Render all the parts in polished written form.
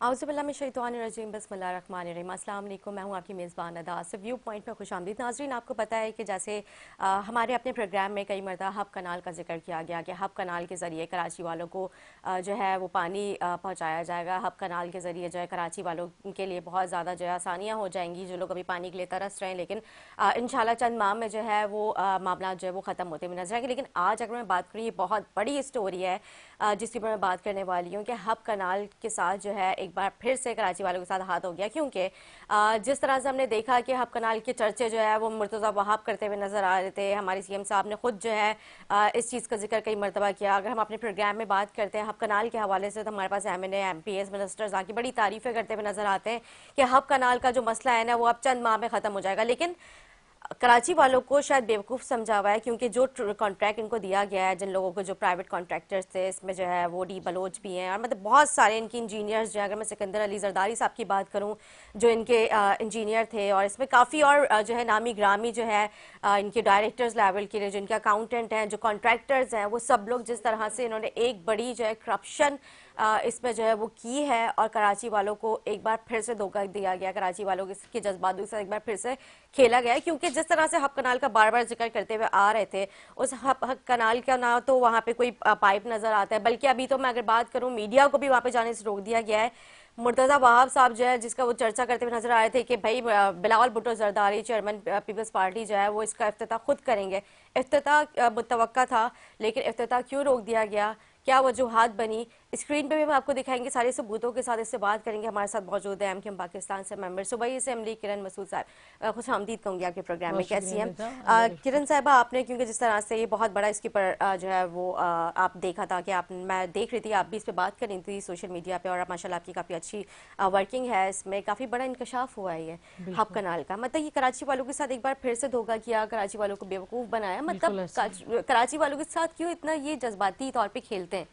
आउज़ुबिल्लाह मिन शैतानिर्रजीम बिस्मिल्लाहिर्रहमानिर्रहीम। अस्सलाम वालेकुम, मैं हूँ आपकी मेज़बान अदा से व्यू पॉइंट में खुशामदीद। नाज़रीन, आपको पता है कि जैसे हमारे अपने प्रोग्राम में कई मरतबा हब कनाल का जिक्र किया गया कि हब कनाल के ज़रिए कराची वालों को जो है वो पानी पहुँचाया जाएगा। हब कनाल के ज़रिए जो है कराची वालों के लिए बहुत ज़्यादा जो है आसानियाँ हो जाएंगी, जो लोग अभी पानी के लिए तरस रहे हैं। लेकिन इंशाल्लाह चंद माह में जो है वो मामला जो है वो ख़त्म होते हुए नजर आएंगे। लेकिन आज अगर मैं बात करूँ, ये बहुत बड़ी स्टोरी है जिसके ऊपर मैं बात करने वाली हूँ कि हब कनाल के साथ जो है एक बार फिर से कराची वालों के साथ हाथ हो गया। क्योंकि जिस तरह से हमने देखा कि हब कनाल के चर्चे जो है वो मुर्तज़ा वहाब करते हुए नजर आ रहे थे। हमारे सीएम साहब ने खुद जो है इस चीज़ का जिक्र कई मरतबा किया। अगर हम अपने प्रोग्राम में बात करते हैं हब कनाल के हवाले से, तो हमारे पास MNA MPs मिनिस्टर्स आके बड़ी तारीफें करते हुए नजर आते हैं कि हब कनाल का जो मसला है ना वो अब चंद माह में ख़त्म हो जाएगा। लेकिन कराची वालों को शायद बेवकूफ़ समझा हुआ है, क्योंकि जो कॉन्ट्रैक्ट इनको दिया गया है, जिन लोगों को जो प्राइवेट कॉन्ट्रैक्टर्स थे, इसमें जो है वो डी बलोच भी हैं और मतलब बहुत सारे इनके इंजीनियर्स जो है, अगर मैं सिकंदर अली जरदारी साहब की बात करूं जो इनके इंजीनियर थे, और इसमें काफ़ी और जो है नामी ग्रामी जो है इनके डायरेक्टर्स लेवल के जो इनके अकाउंटेंट हैं, जो कॉन्ट्रैक्टर्स हैं, वो सब लोग जिस तरह से इन्होंने एक बड़ी जो है करप्शन इसमें जो है वो की है और कराची वालों को एक बार फिर से धोखा दिया गया, कराची वालों के जज्बातों से एक बार फिर से खेला गया है। क्योंकि जिस तरह से हब कनाल का बार बार जिक्र करते हुए आ रहे थे, उस हब कनाल का ना तो वहाँ पे कोई पाइप नजर आता है, बल्कि अभी तो मैं अगर बात करूँ मीडिया को भी वहाँ पे जाने से रोक दिया गया है। मुर्तज़ा वहाब साहब जो है, जिसका वो चर्चा करते हुए नजर आए थे कि भाई Bilawal Bhutto Zardari chairman Peoples Party जो है वो इसका इफ्तिताह खुद करेंगे। इफ्तिताह मुतवक्का था, लेकिन इफ्तिताह क्यों रोक दिया गया, क्या वजूहात बनी, स्क्रीन पे भी हम आपको दिखाएंगे सारे सबूतों के साथ। इससे बात करेंगे। हमारे साथ मौजूद है MKM पाकिस्तान से मेंबर सूबाई असेंबली किरण मसूद साहब। खुश आमदीद कहूँगी आपके प्रोग्राम में। कैसी हैं किरण साहिबा? आपने क्योंकि जिस तरह से ये बहुत बड़ा इसके ऊपर जो है वो आप देखा था कि आप, मैं देख रही थी आप भी इस पर बात कर रही थी सोशल मीडिया पे, और माशाल्लाह आपकी काफ़ी अच्छी वर्किंग है, इसमें काफ़ी बड़ा इंकशाफ हुआ है ये हब कनाल का। मतलब ये कराची वालों के साथ एक बार फिर से धोखा किया, कराची वालों को बेवकूफ़ बनाया। मतलब कराची वालों के साथ क्यों इतना ये जज्बाती तौर पर खेलते हैं?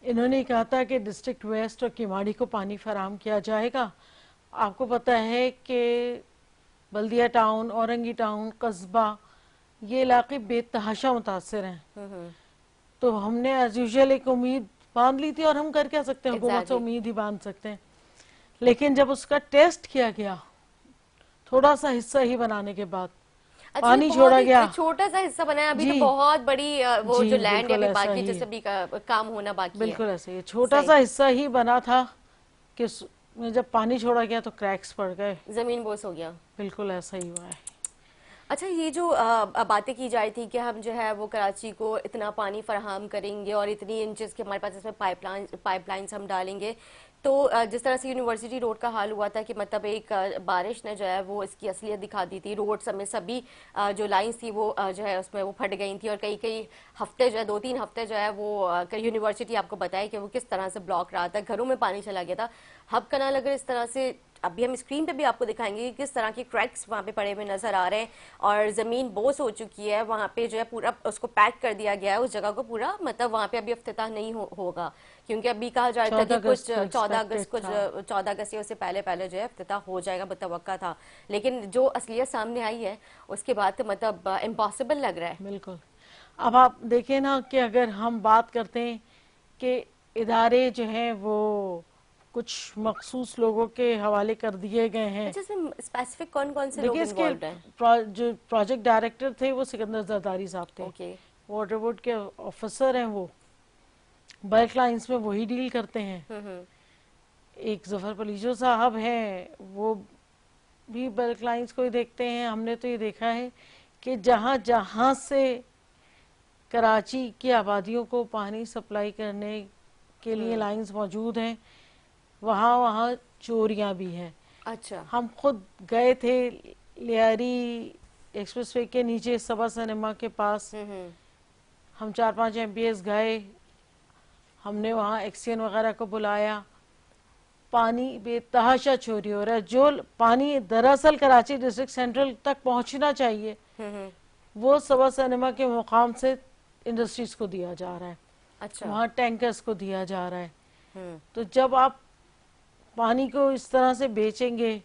इन्होंने कहा था कि डिस्ट्रिक्ट वेस्ट और किमाड़ी को पानी फराहम किया जाएगा। आपको पता है कि बल्दिया टाउन, औरंगी टाउन, कस्बा, ये इलाके बेतहाशा मुतासर हैं। तो हमने एज यूजुअल एक उम्मीद बांध ली थी, और हम कर क्या सकते हैं, हुकूमत से उम्मीद ही बांध सकते हैं। लेकिन जब उसका टेस्ट किया गया, थोड़ा सा हिस्सा ही बनाने के बाद पानी छोड़ा गया, छोटा सा हिस्सा बनाया, अभी तो बहुत बड़ी वो जो लैंड है अभी बाकी, जैसे भी काम होना बाकी है। बिल्कुल ऐसे ही छोटा सा हिस्सा ही बना था कि जब पानी छोड़ा गया तो क्रैक्स पड़ गए, जमीन बोस हो गया। बिल्कुल ऐसा ही हुआ है। अच्छा, ये जो बातें की जा रही थी कि हम जो है वो कराची को इतना पानी फराहम करेंगे और इतनी इंचेस के हमारे पास इसमें पाइपलाइंस हम डालेंगे, तो जिस तरह से यूनिवर्सिटी रोड का हाल हुआ था कि मतलब एक बारिश ने जो है वो इसकी असलियत दिखा दी थी। रोड समेत सभी जो लाइंस थी वो जो है उसमें वो फट गई थी, और कई कई हफ्ते जो है 2-3 हफ्ते जो है वो यूनिवर्सिटी आपको बताया कि वो किस तरह से ब्लॉक रहा था, घरों में पानी चला गया था। हब कनाल अगर इस तरह से, अभी हम स्क्रीन पे भी आपको दिखाएंगे कि किस तरह के क्रैक्स वहाँ पे पड़े हुए नजर आ रहे हैं, और ज़मीन बोस हो चुकी है। वहाँ पे जो है पूरा उसको पैक कर दिया गया है उस जगह को पूरा, मतलब वहाँ पे अभी इफ्तिताह नहीं होगा, क्योंकि अभी कहा जा रहा था कि कुछ 14 अगस्त या उससे पहले पहले जो है इफ्तिताह हो जाएगा, मुतवक्का था। लेकिन जो असलियत सामने आई है उसके बाद तो मतलब इम्पॉसिबल लग रहा है। बिल्कुल। अब आप देखें ना कि अगर हम बात करते हैं कि इदारे जो हैं वो कुछ मखसूस लोगों के हवाले कर दिए गए हैं। अच्छा, स्पेसिफिक कौन कौन से लोग इन्वॉल्व हैं? जो प्रोजेक्ट डायरेक्टर थे वो सिकंदर जरदारी साहब थे। वाटर बोर्ड के ऑफिसर हैं, वो बल्क लाइन्स में वही डील करते हैं। एक जफर पलीजो साहब हैं, वो भी बल्क लाइन्स को ही देखते हैं। हमने तो ये देखा है कि जहाँ जहाँ से कराची की आबादियों को पानी सप्लाई करने के लिए लाइंस मौजूद हैं, वहाँ वहाँ चोरियाँ भी हैं। अच्छा, हम खुद गए थे लियारी एक्सप्रेसवे के नीचे सबा सिनेमा के पास, हम 4-5 MPs गए, हमने वहाँ एक्सियन वगैरह को बुलाया। पानी बेतहाशा चोरी हो रहा है। जो पानी दरअसल कराची डिस्ट्रिक्ट सेंट्रल तक पहुंचना चाहिए वो सबा सिनेमा के मुकाम से इंडस्ट्रीज को दिया जा रहा है। अच्छा, वहाँ टैंकर्स को दिया जा रहा है। तो जब आप पानी को इस तरह से बेचेंगे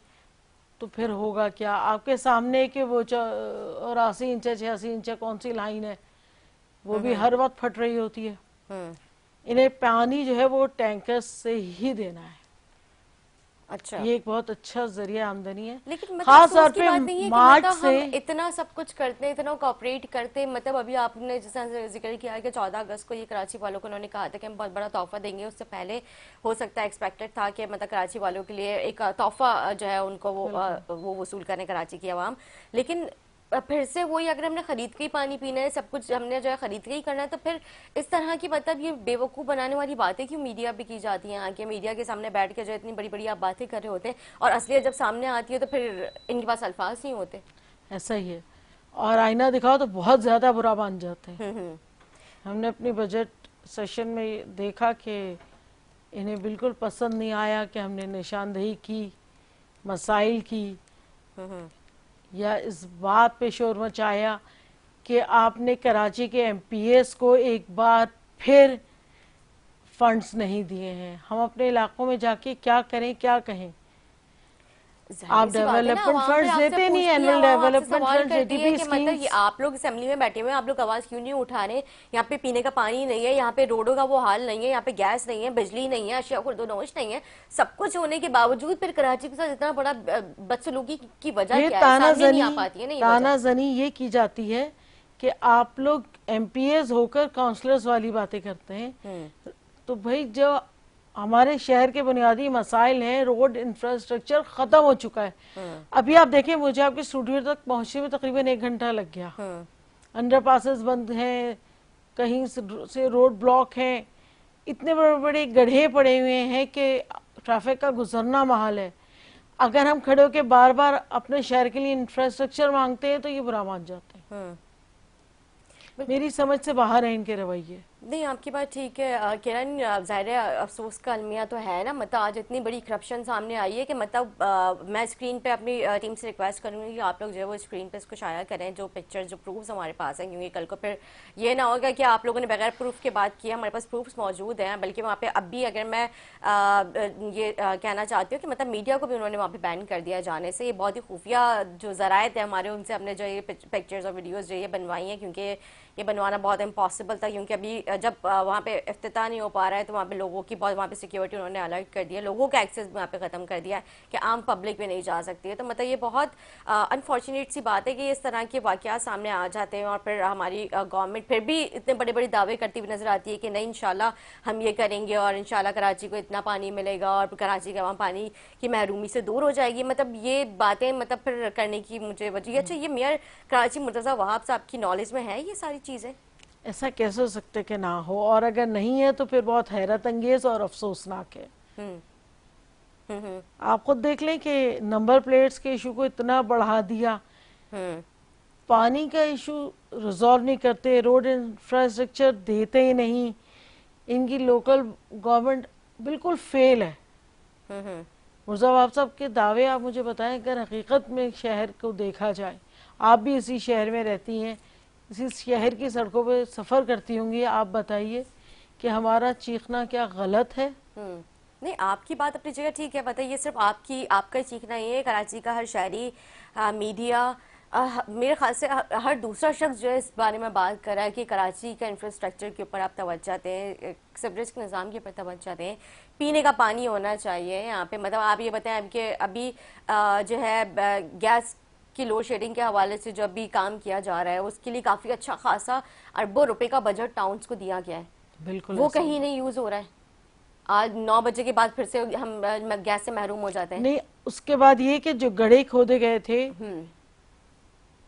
तो फिर होगा क्या? आपके सामने कि वो 84 इंच 86 इंच कौन सी लाइन है, वो भी हर वक्त फट रही होती है। इन्हें पानी जो है वो टैंकर्स से ही देना है। अच्छा, ये एक बहुत अच्छा जरिया आमदनी है। लेकिन मतलब खास तौर अफसोस की पे बात नहीं है कि मार्च मतलब से हम इतना सब कुछ करते हैं, इतना कोऑपरेट करते हैं। मतलब अभी आपने जैसा जिक्र किया कि 14 अगस्त को ये कराची वालों को उन्होंने कहा था कि हम बहुत बड़ा तोहफा देंगे, उससे पहले हो सकता है एक्सपेक्टेड था कि मतलब कराची वालों के लिए एक तोहफा जो है उनको बिल्कुल वो वसूल करें कराची की आवाम। लेकिन फिर से वही, अगर हमने खरीद के ही पानी पीना है, सब कुछ हमने जो है खरीद के ही करना है, तो फिर इस तरह की मतलब ये बेवकूफ़ बनाने वाली बातें क्यों मीडिया पे की जाती हैं? आके मीडिया के सामने बैठ के जो इतनी बड़ी बड़ी आप बातें कर रहे होते हैं और असलियत जब सामने आती है तो फिर इनके पास अल्फाज नहीं होते। ऐसा ही है। और आईना दिखाओ तो बहुत ज्यादा बुरा मान जाते हैं। हम्म। हमने अपनी बजट सेशन में देखा कि इन्हें बिल्कुल पसंद नहीं आया कि हमने निशानदेही की मसाइल की, हम्म। या इस बात पे शोर मचाया कि आपने कराची के एमपीएस को एक बार फिर फंड्स नहीं दिए हैं। हम अपने इलाकों में जाके क्या करें, क्या कहें? आप जाहिर सी बात है ना, डेवलपमेंट आवाम फिर फंड्स आपसे देते नहीं, पूछती है, एनुअल आवाम आपसे डेवलपमेंट सवाल फंड्स, करती है एटीपी कि मतलब ये स्कीम्स। आप लोग असेंबली में बैठे हुए हैं, आप लोग आवाज क्यों नहीं उठा रहे? यहाँ पे पीने का पानी नहीं है, यहाँ पे रोडों का वो हाल नहीं है, यहाँ पे गैस नहीं है, बिजली नहीं है, अशिया खुर्दोनोश नहीं है। सब कुछ होने के बावजूद फिर कराची के साथ इतना बड़ा बदसलूकी की वजह ये क्या है? सामने नहीं आ पाती है ना ये वजह। तानाजनी ये की जाती है कि आप लोग एमपीएस होकर काउंसलर्स वाली बातें करते हैं। तो भाई जो हमारे शहर के बुनियादी मसाइल हैं, रोड इंफ्रास्ट्रक्चर खत्म हो चुका है। अभी आप देखें, मुझे आपके स्टूडियो तक पहुंचने में तकरीबन 1 घंटा लग गया। अंडर पासेस बंद हैं, कहीं से रोड ब्लॉक हैं, इतने बड़े बड़े गड्ढे पड़े हुए हैं कि ट्रैफिक का गुजरना महाल है। अगर हम खड़े होकर बार बार अपने शहर के लिए इंफ्रास्ट्रक्चर मांगते हैं तो ये बुरा मान जाते हैं। मेरी समझ से बाहर है इनके रवैये। नहीं, आपकी बात ठीक है किरण। ज़ाहिर है अफसोस का अलमिया तो है ना, मतलब आज इतनी बड़ी करप्शन सामने आई है कि मतलब मैं स्क्रीन पे अपनी टीम से रिक्वेस्ट करूंगी कि आप लोग जो है वो स्क्रीन पे इसको शाया करें, जो पिक्चर्स जो प्रूफ्स हमारे पास हैं, क्योंकि कल को फिर ये ना होगा कि आप लोगों ने बगैर प्रूफ के बात किया। हमारे पास प्रूफ्स मौजूद हैं, बल्कि वहाँ पे अब भी अगर मैं ये कहना चाहती हूँ कि मतलब मीडिया को भी उन्होंने वहाँ पे बैन कर दिया जाने से। ये बहुत ही खुफिया जो ज़रायत है हमारे, उनसे हमने जो ये पिक्चर्स और वीडियोज़ जो ये बनवाई हैं, क्योंकि ये बनवाना बहुत इम्पॉसिबल था, क्योंकि अभी जब वहाँ पे इफ्तिताह नहीं हो पा रहा है तो वहाँ पे लोगों की बहुत, वहाँ पे सिक्योरिटी उन्होंने अलर्ट कर दिया, लोगों का एक्सेस वहाँ पे ख़त्म कर दिया है कि आम पब्लिक भी नहीं जा सकती है। तो मतलब ये बहुत अनफॉर्चुनेट सी बात है कि इस तरह के वाक़यात सामने आ जाते हैं और फिर हमारी गवर्नमेंट फिर भी इतने बड़े बड़े दावे करती हुई नजर आती है कि नहीं इंशाल्लाह हम ये करेंगे और इंशाल्लाह कराची को इतना पानी मिलेगा और कराची का वहाँ पानी की महरूमी से दूर हो जाएगी। मतलब ये बातें मतलब फिर करने की मुझे वजह। अच्छा, ये मेयर कराची मुर्तज़ा वहाब साहब की नॉलेज में है ये सारी चीज़ें? ऐसा कैसे हो सकते कि ना हो, और अगर नहीं है तो फिर बहुत हैरत अंगेज और अफसोसनाक है। आप खुद देख लें कि नंबर प्लेट्स के इशू को इतना बढ़ा दिया, पानी का इशू रिजॉल्व नहीं करते, रोड इंफ्रास्ट्रक्चर देते ही नहीं, इनकी लोकल गवर्नमेंट बिल्कुल फेल है। मुर्जाबाब साहब के दावे आप मुझे बताएं, अगर हकीकत में शहर को देखा जाए, आप भी इसी शहर में रहती हैं, इसी शहर की सड़कों पे सफ़र करती होंगी, आप बताइए कि हमारा चीखना क्या गलत है? नहीं, आपकी बात अपनी जगह ठीक है। बताइए, सिर्फ आपका चीखना ही है, कराची का हर शहरी, मीडिया, मेरे ख्याल से हर दूसरा शख्स जो है इस बारे में बात कर रहा है कि कराची का इंफ्रास्ट्रक्चर के ऊपर आप तवज्जो दें, सीवरेज के निज़ाम के ऊपर तवज्जो दें, पीने का पानी होना चाहिए यहाँ पे। मतलब आप ये बताएं कि अभी जो है गैस की लोड शेडिंग के हवाले से जो अभी काम किया जा रहा है, उसके लिए काफ़ी अच्छा खासा अरबों रुपए का बजट टाउन्स को दिया गया है, बिल्कुल वो कहीं नहीं यूज़ हो रहा है। आज 9 बजे के बाद फिर से हम गैस से महरूम हो जाते हैं। नहीं, उसके बाद ये कि जो गड्ढे खोदे गए थे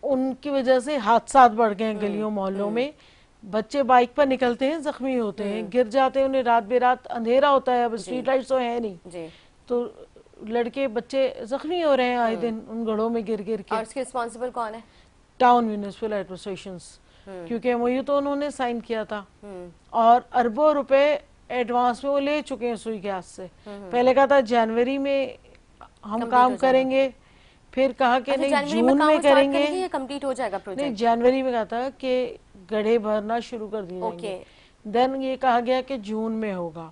उनकी वजह से हादसात बढ़ गए हैं गलियों मोहल्लों में। बच्चे बाइक पर निकलते हैं, जख्मी होते हैं, गिर जाते हैं, उन्हें रात बेरात अंधेरा होता है, अब स्ट्रीट लाइट्स तो है नहीं, तो लड़के बच्चे जख्मी हो रहे हैं आए दिन उन गढ़ों में गिर गिर के। और इसके रिस्पॉन्सिबल कौन है? टाउन म्यूनिसिपल एडमिनिस्ट्रेशन, क्योंकि एमओयू तो उन्होंने साइन किया था और अरबों रुपए एडवांस में वो ले चुके हैं सुई गैस से। पहले कहा था जनवरी में हम काम करेंगे, फिर कहा कि नहीं जून में करेंगे, ये कंप्लीट हो जाएगा प्रोजेक्ट। नहीं, जनवरी में कहा था कि गड्ढे भरना शुरू कर दिए जाएंगे। देन ये कहा गया कि जून में होगा।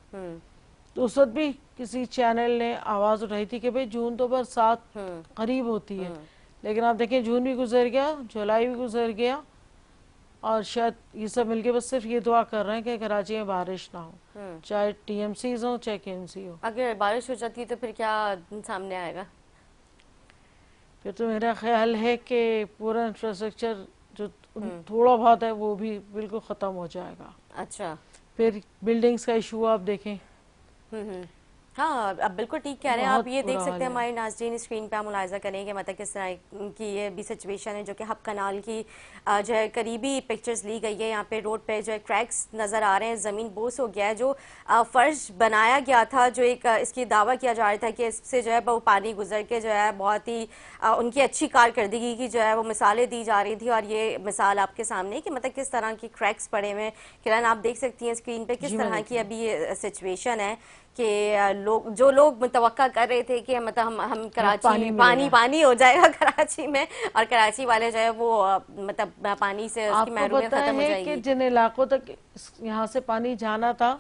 तो उस वक्त भी किसी चैनल ने आवाज उठाई थी कि भाई जून तो बरसात करीब होती है, लेकिन आप देखें जून भी गुजर गया, जुलाई भी गुजर गया और शायद ये सब मिलके बस सिर्फ ये दुआ कर रहे हैं कि कराची में बारिश ना हो, चाहे टीएमसीज हो चाहे केएमसी हो। अगर बारिश हो जाती है तो फिर क्या सामने आएगा? फिर तो मेरा ख्याल है कि पूरा इंफ्रास्ट्रक्चर जो थोड़ा बहुत है वो भी बिल्कुल ख़त्म हो जाएगा। अच्छा, फिर बिल्डिंग्स का इशू आप देखें। हाँ, अब बिल्कुल ठीक कह रहे हैं आप। ये देख सकते हैं है। हमारे नाज़रीन, स्क्रीन पे आप मुलाहिजा करेंगे मतलब किस तरह की ये भी सिचुएशन है, जो कि हब कनाल की जो है करीबी पिक्चर्स ली गई है। यहाँ पे रोड पे जो है क्रैक्स नज़र आ रहे हैं, ज़मीन बोस हो गया है। जो फ़र्श बनाया गया था, जो एक इसकी दावा किया जा रहा था कि इससे जो है वो पानी गुजर के जो है बहुत ही उनकी अच्छी कारकर्दगी की जो है वो मिसालें दी जा रही थी। और ये मिसाल आपके सामने कि मतलब किस तरह की क्रैक्स पड़े हुए हैं। किरण, आप देख सकती हैं स्क्रीन पे किस तरह की अभी ये सिचुएशन है कि जो लोग मुतवक्का कर रहे थे कि मतलब हम कराची पानी हो जाएगा कराची में, और कराची वाले जो है वो मतलब पानी से उसकी महरूमियत खत्म हो जाएगी। कि जिन इलाकों तक यहाँ से पानी जाना था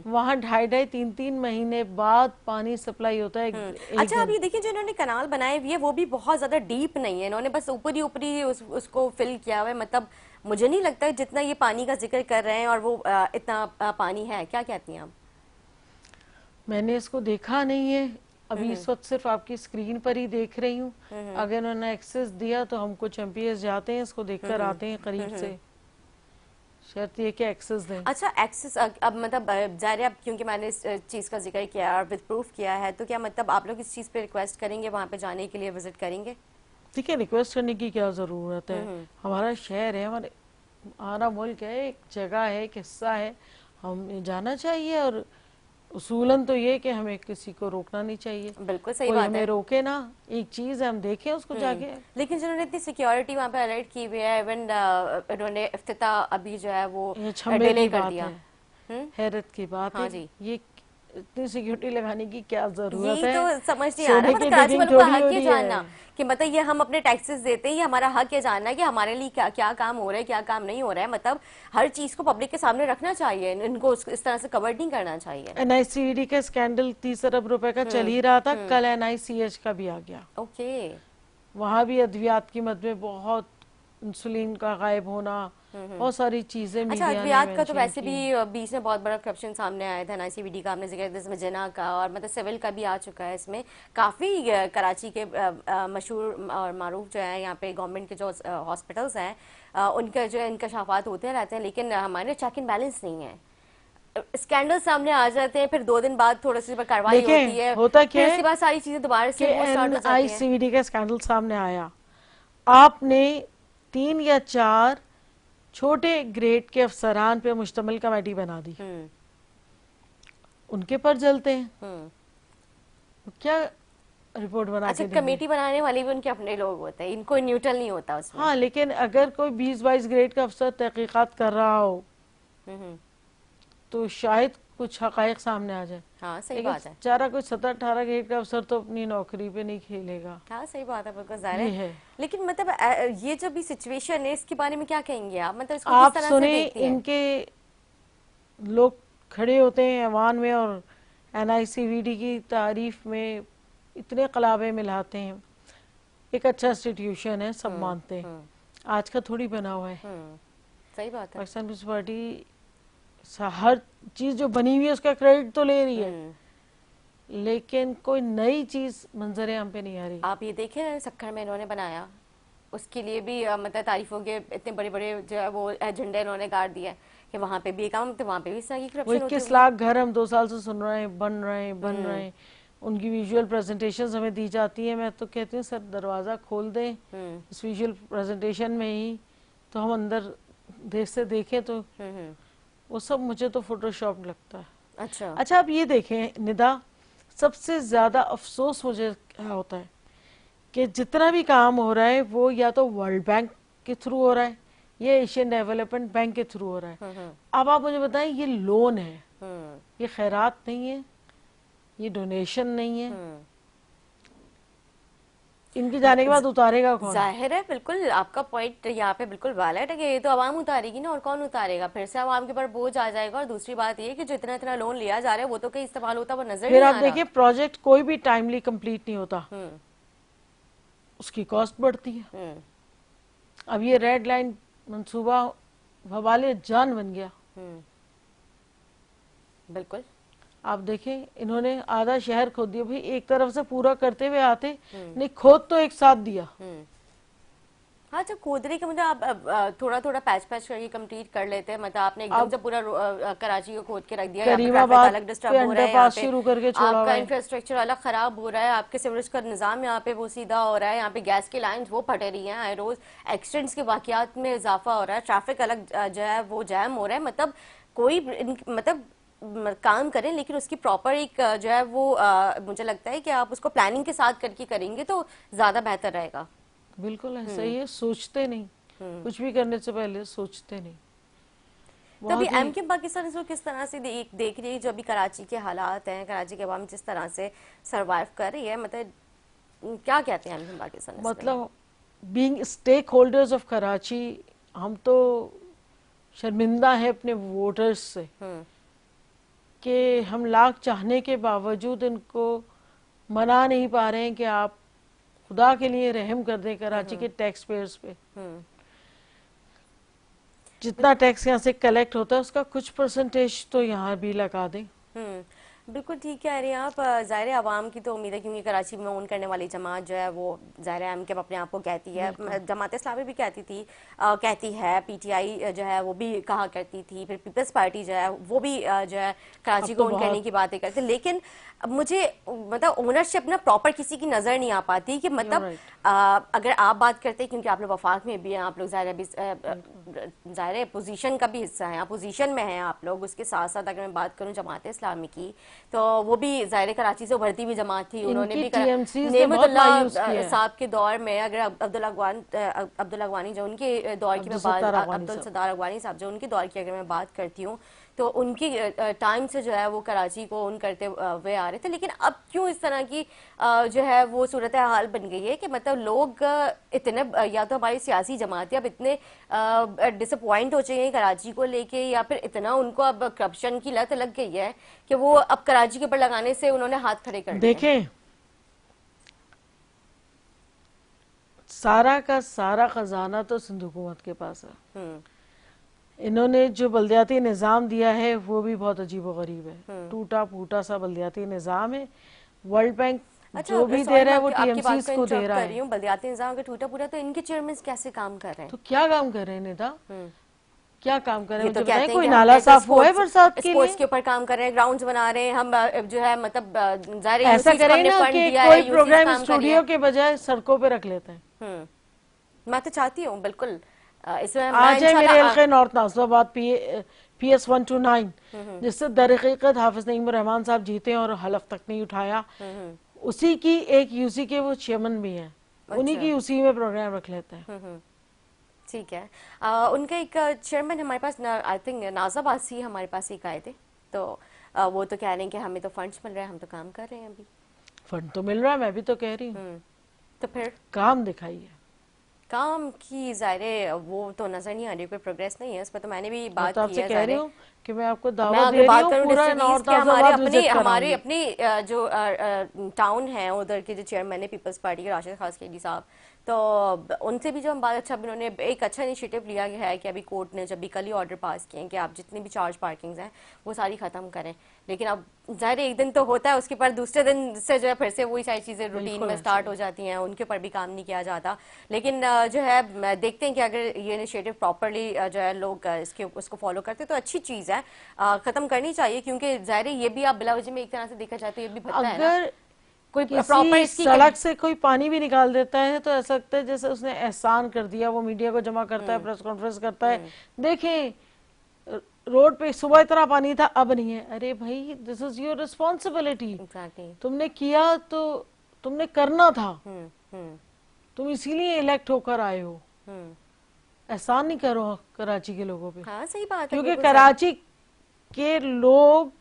वहाँ 2.5-3 महीने बाद पानी सप्लाई होता है। अच्छा, अब ये देखिए जो इन्होंने कनाल बनाए हुए है वो भी बहुत ज्यादा डीप नहीं है, इन्होंने बस ऊपरी ऊपरी उसको फिल किया हुआ है। मतलब मुझे नहीं लगता जितना ये पानी का जिक्र कर रहे हैं और वो इतना पानी है। क्या कहती हैं आप? मैंने इसको देखा नहीं है अभी, इस वक्त सिर्फ आपकी स्क्रीन पर ही देख रही हूँ। अगर उन्होंने एक्सेस दिया तो हम कुछ एमपीएस जाते हैं, इसको देखकर आते हैं करीब से, शर्त ये कि एक्सेस दें। अच्छा, एक्सेस अब मतलब जाहिर है, अब क्योंकि मैंने इस चीज़ का जिक्र किया और विद प्रूफ किया है, तो क्या मतलब आप लोग इस चीज़ पे रिक्वेस्ट करेंगे, वहाँ पे जाने के लिए विजिट करेंगे? ठीक है, रिक्वेस्ट करने की क्या ज़रूरत है। हमारा शहर है, हमारा मुल्क है, एक जगह है, एक हिस्सा है, हमें जाना चाहिए। और उसूलन तो ये कि हमें किसी को रोकना नहीं चाहिए। बिल्कुल सही बात है, हमें रोके ना, एक चीज है हम देखें उसको जाके। लेकिन जिन्होंने इतनी सिक्योरिटी वहाँ पे अलर्ट की हुई है, इवन उन्होंने इफ्तिताह अभी जो है वो डिले कर दिया। हैरत की बात हाँ है जी, ये इतनी सिक्योरिटी लगाने की क्या जरूरत है? तो समझ नहीं आ रहा। मतलब कराची वालों का हक है जानना कि मतलब ये हम अपने टैक्सेस देते हैं, ये हमारा हक है जानना कि हमारे लिए क्या क्या काम हो रहा है, क्या काम नहीं हो रहा है। मतलब हर चीज को पब्लिक के सामने रखना चाहिए, इनको इस तरह से कवर नहीं करना चाहिए। एनआईसीडी का स्कैंडल 30 अरब रुपए का चल ही रहा था, कल एनआईसीएच का भी आ गया। ओके, वहाँ भी अद्वियात की मद में बहुत इंसुलिन का गायब होना, बहुत सारी चीजें। अच्छा, अद्वियात का तो वैसे भी बीच में बहुत बड़ा करप्शन सामने आया था। एनआईसीवीडी का आपने जिक्र, इसमें जना का और मतलब सिविल का भी आ चुका है। इसमें काफ़ी कराची के मशहूर और मारूफ जो है यहाँ पे गवर्नमेंट के जो हॉस्पिटल्स हैं उनका जो इंकशाफात होते रहते हैं, लेकिन हमारे चेक एंड बैलेंस नहीं है। स्कैंडल सामने आ जाते हैं, फिर 2 दिन बाद थोड़ी सी कार्रवाई होती है, होता क्या फिर उसके बाद सारी चीजें दोबारा से स्टार्ट हो जाती हैं। एनआईसीवीडी का स्कैंडल सामने आया, आपने 3 या 4 छोटे ग्रेड के अफसरान पे मुश्तमिल कमेटी बना दी, उनके पर जलते हैं। क्या रिपोर्ट बना अच्छा, कमेटी बनाने वाले भी उनके अपने लोग होते हैं, इनको न्यूट्रल नहीं होता उसमें। हाँ, लेकिन अगर कोई 20-22 ग्रेड का अफसर तहकीकात कर रहा हो तो शायद कुछ हकायक सामने आ जाए। हाँ, सही बात है। बेचारा कोई 17-18 ग्रेड का अफसर तो अपनी नौकरी पे नहीं खेलेगा। हाँ, सही बात है, बिल्कुल जाहिर है। लेकिन मतलब ये जो भी सिचुएशन है इसके बारे में क्या कहेंगे आप? मतलब इसको आप किस तरह सुने, से देखती हैं? इनके लोग खड़े होते हैं ऐवान में और एनआईसीवीडी की तारीफ में इतने कलाबे मिलाते हैं। एक अच्छा इंस्टीट्यूशन है, सब मानते हैं, आज का थोड़ी बना हुआ है। सही बात है। पाकिस्तान पीपल्स पार्टी हर चीज जो बनी हुई है उसका क्रेडिट तो ले रही है, लेकिन कोई नई चीज मंजरे हम पे नहीं आ रही। आप ये देखें सक्खर में इन्होंने बनाया, उसके लिए भी मतलब तारीफों के इतने बड़े बड़े जो है वो झंडे इन्होंने गाड़ दिया कि वहाँ पे भी काम, तो वहाँ पे भी इस तरह की करप्शन होती है। 21 लाख घर हम 2 साल से सुन रहे हैं, बन रहे हैं। उनकी विजुअल प्रेजेंटेशन हमें दी जाती है। मैं तो कहती हूँ सर दरवाजा खोल दें इस विजुअल प्रेजेंटेशन में ही, तो हम अंदर देख से देखें तो वो सब मुझे तो फोटोशॉप लगता है। अच्छा, आप ये देखें निदा, सबसे ज्यादा अफसोस मुझे क्या होता है कि जितना भी काम हो रहा है वो या तो वर्ल्ड बैंक के थ्रू हो रहा है या एशियन डेवलपमेंट बैंक के थ्रू हो रहा है। अब आप मुझे बताएं, ये लोन है, ये खैरात नहीं है, ये डोनेशन नहीं है। इनके जाने के बाद उतारेगा कौन? जाहिर है, बिल्कुल आपका पॉइंट यहाँ पे बिल्कुल वैलिड है कि ये तो आवाम उतारेगी ना, और कौन उतारेगा? फिर से आवाम के ऊपर बोझ आ जाएगा। और दूसरी बात ये कि जो इतना इतना लोन लिया जा रहा है वो तो कहीं इस्तेमाल होता वो नजर नहीं आ रहा। फिर आप देखिए, प्रोजेक्ट कोई भी टाइमली कंप्लीट नहीं होता, उसकी कॉस्ट बढ़ती है। अब ये रेड लाइन मंसूबा वबाले जान बन गया। बिल्कुल। आप देखें इन्होंने आधा शहर खोद दिया। भाई एक तरफ से पूरा करते हुए आते, नहीं खोद तो एक साथ दिया। हाँ, जब खोदने के मतलब आप थोड़ा थोड़ा पैच पैच करके कंप्लीट कर लेते हैं, मतलब आपने एकदम से पूरा कराची को खोद के रख दिया, यहाँ पे ट्रैफिक अलग डिस्टर्ब हो रहा है, यहाँ पे शुरू करके छोड़ा आपका इंफ्रास्ट्रक्चर अलग खराब हो रहा है, आपके सीवरेज का निजाम यहाँ पे वो सीधा हो रहा है, यहाँ पे गैस की लाइन वो फटे रही है, हर रोज एक्सीडेंट्स के वाकयात में इजाफा हो रहा है, ट्रैफिक अलग जो है वो जैम हो रहा है। मतलब कोई मतलब काम करें, लेकिन उसकी प्रॉपर एक जो है वो मुझे लगता है कि आप उसको प्लानिंग के साथ करके करेंगे तो ज्यादा बेहतर रहेगा। बिल्कुल ऐसा ही है, सोचते नहीं, कुछ भी करने से पहले सोचते नहीं। तो अभी एमके पाकिस्तान इसको किस तरह से देख रही है, जो अभी कराची के हालात हैं, कराची के अवाम जिस तरह से सरवाइव कर रही है, मतलब क्या कहते हैं एमके पाकिस्तान? मतलब being stakeholders of Karachi, हम तो शर्मिंदा है अपने वोटर्स से कि हम लाख चाहने के बावजूद इनको मना नहीं पा रहे हैं कि आप खुदा के लिए रहम कर दें कराची के टैक्स पेयर्स पे। जितना टैक्स यहाँ से कलेक्ट होता है उसका कुछ परसेंटेज तो यहाँ भी लगा दें। बिल्कुल ठीक कह रही हैं आप। ज़ाहिर आवाम की तो उम्मीद है, क्योंकि कराची में ओन करने वाली जमात जो है वो ज़ाहिर एम के अपने आप को कहती है, जमात इस्लामी भी कहती है, पीटीआई जो है वो भी कहा करती थी, फिर पीपल्स पार्टी जो है वो भी जो है कराची को ओन करने की बातें करती, लेकिन मुझे मतलब ओनरशिप ना प्रॉपर किसी की नज़र नहीं आ पाती कि मतलब अगर आप बात करते हैं, क्योंकि आप लोग वफाक में भी हैं, आप लोग ज़ाहिर पोजीशन का भी हिस्सा है, पोजीशन में हैं आप लोग, उसके साथ साथ अगर मैं बात करूं जमात इस्लामी की, तो वो भी ज़ाहिर कराची से उभरती हुई जमात थी, उन्होंने भी नेमतुल्लाह साहब के दौर में, अगर अब्दुल अगवानी जो उनके दौर की मैं बात, अब्दुल सत्तार अगवानी साहब जो उनके दौर की अगर मैं बात करती हूँ, तो उनकी टाइम से जो है वो कराची को ओन करते हुए आ रहे थे। लेकिन अब क्यों इस तरह की जो है वो सूरत हाल बन गई है कि मतलब लोग इतने, या तो हमारी सियासी जमातें अब इतने डिसअपॉइंट हो चुके हैं कराची को लेके, या फिर इतना उनको अब करप्शन की लत लग गई है कि वो अब कराची के ऊपर लगाने से उन्होंने हाथ खड़े कर दिए। देखें, सारा का सारा खजाना तो सिंध हुकूमत के पास है। इन्होंने जो बल्दियाती निज़ाम दिया है वो भी बहुत अजीब व गरीब है, टूटा फूटा सा बल्दियाती निज़ाम है। वर्ल्ड बैंक जो भी दे रहा है वो टीएमसीज को दे रहा है। बल्दियाती निज़ाम का टूटा फूटा, तो इनके चेयरमैन कैसे काम कर रहे हैं? तो क्या काम कर रहे हैं नेता, क्या काम कर रहे हैं? तो कहते हैं कोई नाला साफ हुआ है बरसात के लिए, के ऊपर काम कर रहे हैं, ग्राउंड्स बना रहे हैं, हम जो है मतलब ऐसा करें ना कि कोई प्रोग्राम स्टूडियो के बजाय सड़कों पे रख लेते हैं। मैं तो चाहती हूँ बिल्कुल इसमें आज है मेरे हल्के नॉर्थ नाजिराबाद PS 129, जिससे दरहकीकत हाफिज नईम रहमान साहब जीते और हलफ तक नहीं उठाया, उसी की एक यूसी के वो चेयरमैन भी हैं, उन्हीं की उसी में प्रोग्राम रख लेते हैं। ठीक है, उनका एक चेयरमैन हमारे पास आई थिंक नाजाबाद से हमारे पास एक आए थे, तो वो तो कह रहे हैं कि हमें तो फंड्स मिल रहे हैं, हम तो काम कर रहे हैं, अभी फंड तो मिल रहा है, मैं भी तो कह रही हूँ, तो फिर काम दिखाइए। काम की ज़ाहिर वो तो नजर नहीं आ रही, कोई प्रोग्रेस नहीं है, इस पर तो मैंने भी बात की है। कह रही हूँ कि मैं आपको दावत दे रही हूँ, पूरा नॉर्थ हमारे अपने जो टाउन है उधर के जो चेयरमैन है पीपल्स पार्टी के राशिद खास केडी साहब, तो उनसे भी जो हम बात, अच्छा उन्होंने एक अच्छा इनिशिएटिव लिया गया है कि अभी कोर्ट ने जब भी कल ही ऑर्डर पास किए हैं कि आप जितनी भी चार्ज पार्किंग्स हैं वो सारी ख़त्म करें, लेकिन अब ज़ाहिर एक दिन तो होता है, उसके बाद दूसरे दिन से जो है फिर से वही सारी चीज़ें रूटीन में स्टार्ट हो जाती हैं, उनके ऊपर भी काम नहीं किया जाता। लेकिन जो है देखते हैं कि अगर ये इनिशिएटिव प्रॉपरली जो है लोग उसको फॉलो करते तो अच्छी चीज़ है, ख़त्म करनी चाहिए, क्योंकि ज़ाहिर ये भी आप बिला वजह में एक तरह से देखा जाए तो ये भी भत्ता है ना। कोई प्रॉपर सड़क से कोई पानी भी निकाल देता है तो ऐसा लगता है जैसे उसने एहसान कर दिया, वो मीडिया को जमा करता है, प्रेस कॉन्फ्रेंस करता है, देखें रोड पे सुबह इतना पानी था अब नहीं है। अरे भाई, दिस इज योर रिस्पॉन्सिबिलिटी, तुमने किया तो तुमने करना था, तुम इसीलिए इलेक्ट होकर आए हो, एहसान नहीं करो कराची के लोगों पे। हाँ, सही बात है, क्योंकि कराची के लोग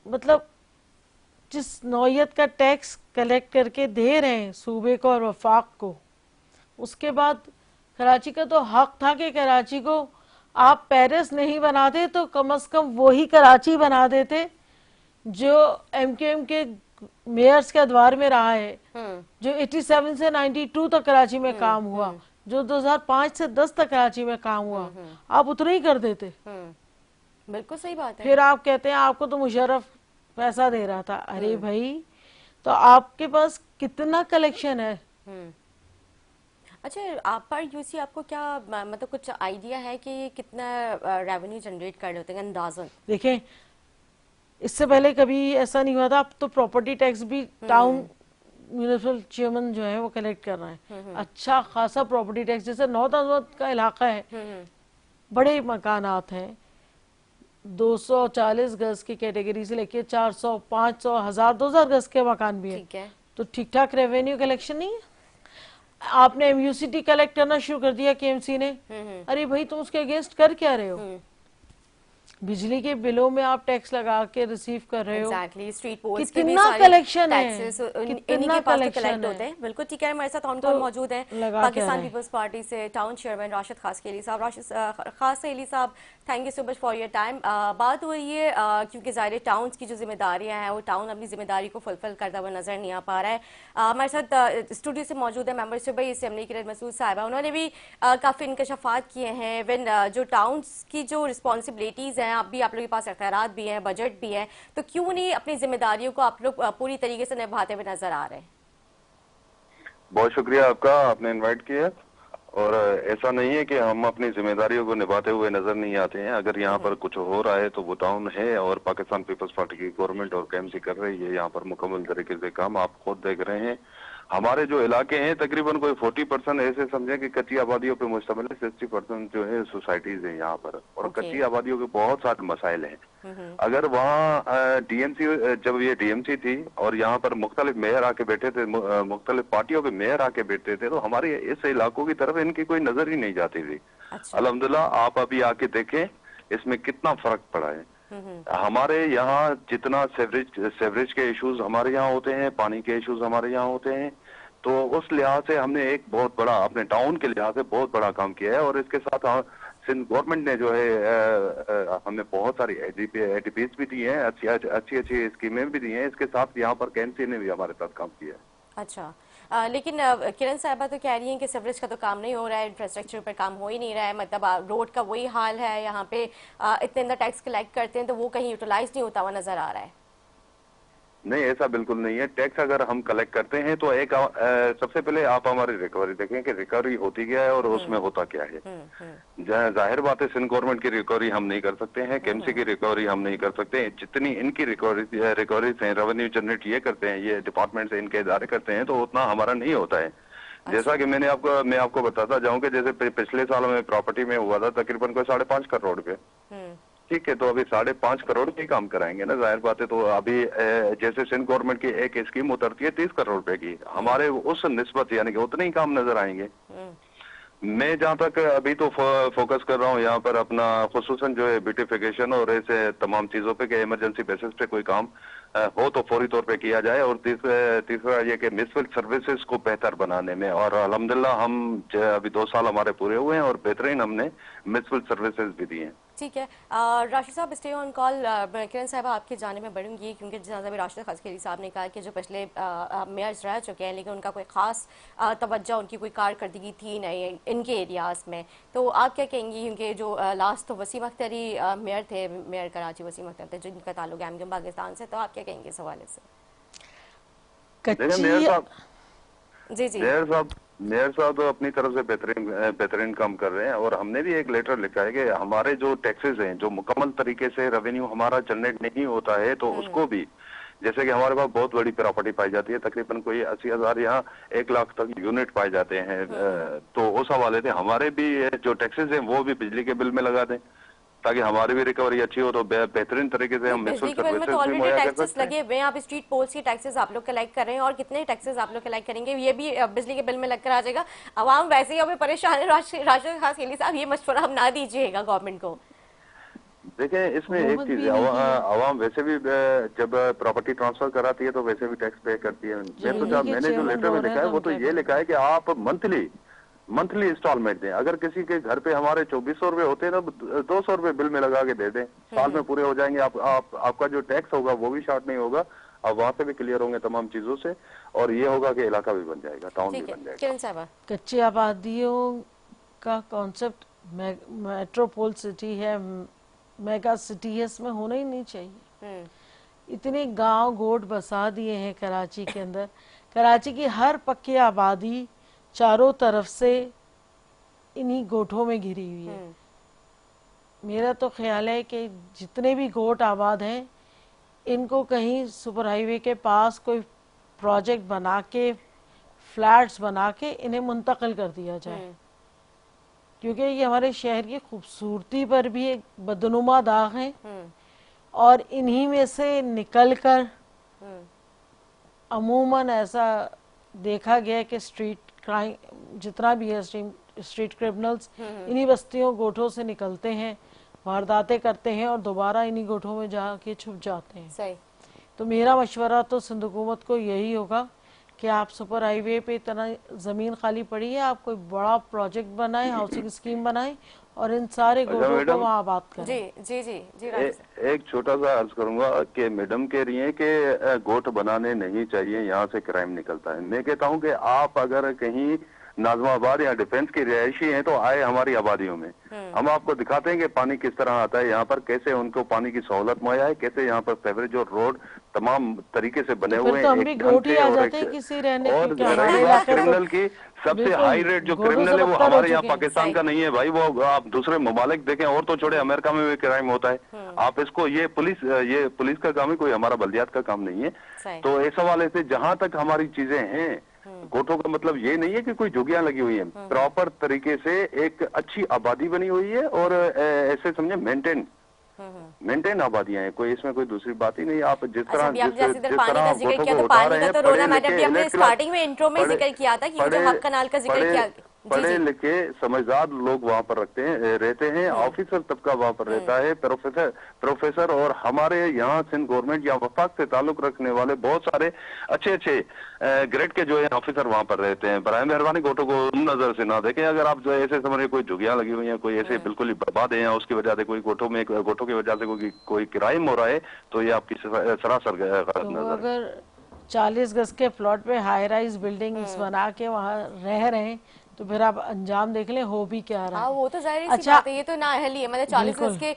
मतलब जिस नौयत का टैक्स कलेक्ट करके दे रहे हैं सूबे को और वफाक को, उसके बाद कराची का तो हक था कि कराची को आप पेरिस नहीं बनाते तो कम से कम वही कराची बना देते जो MKM के मेयर्स के अदवार में रहा है, जो 87 से 92 तक कराची में काम हुआ, जो 2005 से 10 तक कराची में काम हुआ, आप उतना ही कर देते। बिल्कुल सही बात है। फिर आप कहते हैं आपको तो मुशर्रफ पैसा दे रहा था। अरे भाई, तो आपके पास कितना कलेक्शन है? अच्छा, आप पर यूसी आपको क्या मतलब कुछ आइडिया है कि ये कितना रेवेन्यू जनरेट कर लेते हैं अंदाजन? देखें, इससे पहले कभी ऐसा नहीं हुआ था। अब तो प्रॉपर्टी टैक्स भी टाउन म्यूनिसिपल चेयरमैन जो है वो कलेक्ट कर रहा है। अच्छा खासा प्रॉपर्टी टैक्स, जैसे नॉर्थ अजमत का इलाका है, बड़े मकानात हैं, 240 गज की कैटेगरी से लेके 400, 500, 1000, 2000 गज के मकान भी है। तो ठीक ठाक रेवेन्यू कलेक्शन नहीं है। आपने एमयूसीटी कलेक्ट करना शुरू कर दिया केएमसी ने। अरे भाई, तुम उसके अगेंस्ट कर क्या रहे हो? बिजली के बिलों में आप टैक्स लगा के रिसीव कर रहे हो। स्ट्रीट पोल्स कितना कलेक्शन है, कितना कलेक्ट होते हैं। बिल्कुल ठीक है। हमारे साथ ऑन कॉल मौजूद है पाकिस्तान पीपल्स पार्टी से टाउन चेयरमैन राशिद खास अली साहब। राशिद खास अली साहब, thank you so much for your time. बात हो रही है क्योंकि ज़ाहिर टाउन की जो जिम्मेदारियां हैं वो टाउन अपनी जिम्मेदारी को फुलफिल करता हुआ नजर नहीं आ पा रहा है। हमारे साथ स्टूडियो से मौजूद है मेंबर सुबह असेंबली किरण मसूद साहिबा। उन्होंने भी काफ़ी इंकशाफात किए हैं। इवन जो टाउन्स की जो रिस्पॉन्सिबिलिटीज़ हैं, आप लोगों के पास अख्तियारात भी हैं, बजट भी है, तो क्यों नहीं अपनी जिम्मेदारियों को आप लोग पूरी तरीके से निभाते हुए नजर आ रहे हैं? बहुत शुक्रिया आपका, आपने इनवाइट किया। और ऐसा नहीं है कि हम अपनी जिम्मेदारियों को निभाते हुए नजर नहीं आते हैं। अगर यहाँ पर कुछ हो रहा है तो वो टाउन है और पाकिस्तान पीपल्स पार्टी की गवर्नमेंट और केएमसी कर रही है यहाँ पर मुकम्मल तरीके से काम। आप खुद देख रहे हैं हमारे जो इलाके हैं तकरीबन कोई 40% ऐसे समझे कि कच्ची आबादियों पे मुश्तमिल है। 60% जो है सोसाइटीज है यहाँ पर, और कच्ची आबादियों के बहुत सारे मसाइल हैं। अगर वहाँ डीएमसी, जब ये डीएमसी थी और यहाँ पर मुख्तलिफ मेयर आके बैठे थे, मुख्तलिफ पार्टियों के मेयर आके बैठते थे, तो हमारे इस इलाकों की तरफ इनकी कोई नजर ही नहीं जाती थी। अल्हम्दुलिल्लाह आप अभी आके देखें इसमें कितना फर्क पड़ा है। हमारे यहाँ जितना सेवरेज के इश्यूज हमारे यहाँ होते हैं, पानी के इश्यूज हमारे यहाँ होते हैं, तो उस लिहाज से हमने एक बहुत बड़ा अपने टाउन के लिहाज से बहुत बड़ा काम किया है। और इसके साथ सिंध गवर्नमेंट ने जो है हमें बहुत सारी एडीपीज भी दी हैं, अच्छी स्कीमें भी दी हैं। इसके साथ यहाँ पर केएमसी ने भी हमारे साथ काम किया है। अच्छा, लेकिन किरण साहिबा तो कह रही हैं कि सीवरेज का तो काम नहीं हो रहा है, इंफ्रास्ट्रक्चर पर काम हो ही नहीं रहा है। मतलब रोड का वही हाल है, यहाँ पे इतने टैक्स कलेक्ट करते हैं तो वो कहीं यूटिलाइज नहीं होता हुआ नजर आ रहा है। नहीं, ऐसा बिल्कुल नहीं है। टैक्स अगर हम कलेक्ट करते हैं तो एक सबसे पहले आप हमारी रिकवरी देखें कि रिकवरी होती क्या है और उसमें होता क्या है। जाहिर बात है सिंध गवर्नमेंट की रिकवरी हम नहीं कर सकते हैं, केएमसी की रिकवरी हम नहीं कर सकते हैं। जितनी इनकी रिकवरीज हैं, रेवेन्यू जनरेट ये करते हैं, ये डिपार्टमेंट से इनके इदारे करते हैं, तो उतना हमारा नहीं होता है। जैसा कि मैं आपको बताता जाऊं कि जैसे पिछले साल में प्रॉपर्टी में हुआ था तकरीबन कोई 5.5 करोड़ रुपए। ठीक है, तो अभी 5.5 करोड़ की काम कराएंगे ना, जाहिर बात है। तो अभी जैसे सिंध गवर्नमेंट की एक स्कीम उतरती है 30 करोड़ रुपए की, हमारे उस निस्बत यानी कि उतने ही काम नजर आएंगे। मैं जहाँ तक अभी तो फोकस कर रहा हूँ यहाँ पर अपना खुसूसन जो है ब्यूटिफिकेशन और ऐसे तमाम चीजों पे कि इमरजेंसी बेसिस पे कोई काम हो तो फौरी तौर पे किया जाए। और तीसरा ये कि म्युनिसिपल सर्विसेज को बेहतर बनाने में, और अल्हम्दुलिल्लाह हम अभी 2 साल हमारे पूरे हुए हैं और बेहतरीन हमने म्युनिसिपल सर्विसेज भी दी हैं। ठीक है, राशिद साहब स्टे ऑन कॉल। किरण साहब आपकी जाने में बढ़ूंगी क्योंकि जैसा भी राशिद खास अली साहब ने कहा कि जो पिछले मेयर्स रह चुके हैं लेकिन उनका कोई खास तवज्जो, उनकी कोई कारकर्दगी थी नहीं इनके एरियाज में, तो आप क्या कहेंगी? क्योंकि जो लास्ट तो वसीम अख्तर ही मेयर थे, मेयर कराची वसीम अख्तर थे, जिनका ताल्लुक है पाकिस्तान से, तो आप क्या कहेंगे इस हवाले से? मेयर साहब तो अपनी तरफ से बेहतरीन काम कर रहे हैं। और हमने भी एक लेटर लिखा है कि हमारे जो टैक्सेस हैं, जो मुकम्मल तरीके से रेवेन्यू हमारा जनरेट नहीं होता है, तो उसको भी, जैसे कि हमारे पास बहुत बड़ी प्रॉपर्टी पाई जाती है, तकरीबन कोई 80,000 यहाँ 1 लाख तक यूनिट पाए जाते हैं, तो उस हवाले से हमारे भी जो टैक्सेस हैं वो भी बिजली के बिल में लगा दें ताकि हमारी भी रिकवरी अच्छी हो, तो बेहतरीन तरीके से हम बिजली के बिल में तो ऑलरेडी टैक्सेस लगे हुए हैं। आप स्ट्रीट पोल्स की टैक्सेस आप लोग कलेक्ट कर रहे हैं, और कितने टैक्सेस आप लोग कलेक्ट करेंगे ये भी बिजली के बिल में लगकर आ जाएगा। आवाम वैसे ही हमें परेशान है। राशिद खास अली साहब, ये मशवरा हम ना दीजिएगा गवर्नमेंट को। देखें, इसमें एक चीज है, आवाम वैसे भी जब प्रॉपर्टी ट्रांसफर कराती है तो वैसे भी टैक्स पे करती है। मैंने जो लेटर में लिखा है वो तो ये लिखा है कि आप मंथली इंस्टॉलमेंट दें। अगर किसी के घर पे हमारे 2400 रुपए होते हैं तो 200 रुपए बिल में लगा के दे दें, साल में पूरे हो जाएंगे। आपका जो टैक्स होगा वो भी शॉर्ट नहीं होगा, अब वहाँ पे भी क्लियर होंगे तमाम चीजों से, और ये होगा कि इलाका भी बन जाएगा, टाउन भी बन जाएगा। किरण साहब, कच्ची आबादियों का कॉन्सेप्ट मेट्रोपोल सिटी है, मेगा सिटी है, इसमें होना ही नहीं चाहिए। इतने गांव गोट बसा दिए हैं कराची के अंदर। कराची की हर पक्की आबादी चारों तरफ से इन्हीं गोठों में घिरी हुई है। मेरा तो ख्याल है कि जितने भी गोट आबाद हैं, इनको कहीं सुपर हाईवे के पास कोई प्रोजेक्ट बना के, फ्लैट्स बना के इन्हें मुंतकिल कर दिया जाए, क्योंकि ये हमारे शहर की खूबसूरती पर भी एक बदनुमा दाग है। और इन्हीं में से निकलकर अमूमन ऐसा देखा गया कि स्ट्रीट क्राइम जितना भी है, स्ट्रीट क्रिमिनल्स इन्हीं बस्तियों गोठों से निकलते हैं, वारदातें करते हैं और दोबारा इन्हीं गोठों में जाके छुप जाते हैं। सही। तो मेरा मशवरा तो सिंध हुकूमत को यही होगा कि आप सुपर हाईवे पे इतना ज़मीन खाली पड़ी है, आप कोई बड़ा प्रोजेक्ट बनाएं, हाउसिंग स्कीम बनाएं और इन सारे गोठों को वहाँ आबाद करें। जी जी जी जी। एक छोटा सा अर्ज करूंगा कि मैडम कह रही हैं कि गोठ बनाने नहीं चाहिए, यहाँ से क्राइम निकलता है। मैं कहता हूँ कि आप अगर कहीं नाजमाबाद या डिफेंस की रिहायशी हैं तो आए हमारी आबादियों में, हम आपको दिखाते हैं कि पानी किस तरह आता है यहाँ पर, कैसे उनको पानी की सहूलत मुहैया है, कैसे यहाँ पर फेवरेज और रोड तमाम तरीके से बने हुए हैं। हम भी गोठ ही आ जाते हैं किसी रहने और क्रिमिनल की सबसे हाई रेट जो क्रिमिनल है वो हमारे यहाँ पाकिस्तान का नहीं है भाई, वो आप दूसरे ममालिक देखें, और तो छोड़े अमेरिका में भी क्राइम होता है। आप इसको ये पुलिस का काम है, कोई हमारा बल्दियात का काम नहीं है। तो इस हवाले से जहां तक हमारी चीजें हैं, गोठों का मतलब ये नहीं है कि कोई झुग्गियां लगी हुई हैं, प्रॉपर तरीके से एक अच्छी आबादी बनी हुई है और ऐसे समझे मेंटेन आबादियां हैं, कोई इसमें कोई दूसरी बात ही नहीं। आप जिस तरह गोठों को उठा रहे हैं, स्टार्टिंग में इंट्रो में जिक्र किया था कि जो हब कनाल का जिक्र किया, पढ़े लिखे समझदार लोग वहाँ पर रहते हैं, ऑफिसर तबका वहाँ पर रहता है, प्रोफेसर और हमारे यहाँ सिंध गवर्नमेंट या वफाक से ताल्लुक रखने वाले बहुत सारे अच्छे ग्रेड के जो है ऑफिसर वहाँ पर रहते हैं। बराए मेहरबानी गोटों को नजर से ना देखें। अगर आप जो ऐसे समझ रहे कोई झुगियां लगी हुई हैं, कोई ऐसे बिल्कुल ही बर्बाद है या उसकी वजह से कोई गोटों की वजह से कोई क्राइम हो रहा है, तो ये आपकी सरासर गलत नजर। अगर 40 गज के प्लॉट पे हाई राइज बिल्डिंग्स बना के वहाँ रह रहे हैं तो फिर आप अंजाम देख लें हो भी क्या रहा है। वो तो जाहिर सी बात है, ये तो नाअहली है। मतलब 40 गज के